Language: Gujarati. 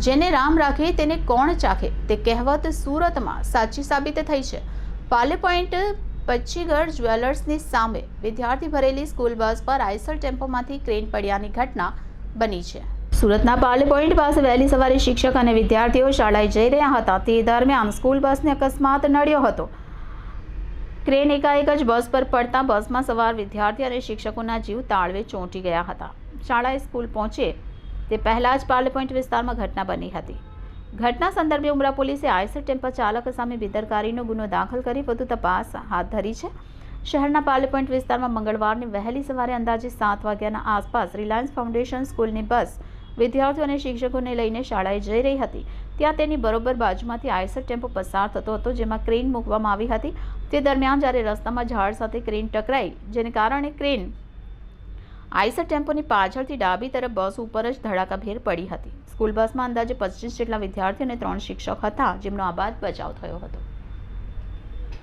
જેને રામ રાખે તેને કોણ ચાખે તે કહેવત સુરતમાં સાચી સાબિત થઈ છે। પાલે પોઈન્ટ પચ્છીગઢ જ્વેલર્સની સામે વિદ્યાર્થી ભરેલી સ્કૂલ બસ પર આઈસર ટેમ્પોમાંથી ક્રેન પડ્યાની ઘટના બની છે। સુરતના પાલે પોઈન્ટ પાસે વહેલી સવારે શિક્ષક અને વિદ્યાર્થીઓ શાળાએ જઈ રહ્યા હતા તે દરમિયાન સ્કૂલ બસને અકસ્માત નડ્યો હતો। ક્રેન એકાએક જ બસ પર પડતા બસમાં સવાર વિદ્યાર્થી અને શિક્ષકોના જીવ તાળવે ચોંટી ગયા હતા। શાળાએ સ્કૂલ પહોંચે તે પહેલાં જ પાલે પોઈન્ટ વિસ્તારમાં ઘટના બની હતી। ઘટના સંદર્ભે ઉમરા પોલીસે આઈસર ટેમ્પો ચાલક સામે બેદરકારીનો ગુનો દાખલ કરી વધુ તપાસ હાથ ધરી છે। શહેરના પાલે પોઈન્ટ વિસ્તારમાં મંગળવારની વહેલી સવારે અંદાજે 7 વાગ્યાના આસપાસ રિલાયન્સ ફાઉન્ડેશન સ્કૂલની બસ વિદ્યાર્થીઓ અને શિક્ષકોને લઈને શાળાએ જઈ રહી હતી। ત્યાં તેની બરોબર બાજુમાંથી આઈસર ટેમ્પો પસાર થતો હતો જેમાં ક્રેન મૂકવામાં આવી હતી। તે દરમિયાન જ્યારે રસ્તામાં ઝાડ સાથે ક્રેન ટકરાઈ જેને કારણે ક્રેન આઈસર ટેમ્પોની પાછળથી ડાબી તરફ બસ ઉપર જ ધડાકાભેર પડી હતી। સ્કૂલ બસમાં અંદાજે 25 જેટલા વિદ્યાર્થીઓ અને 3 શિક્ષક હતા જેમનો આબાદ બચાવ થયો હતો।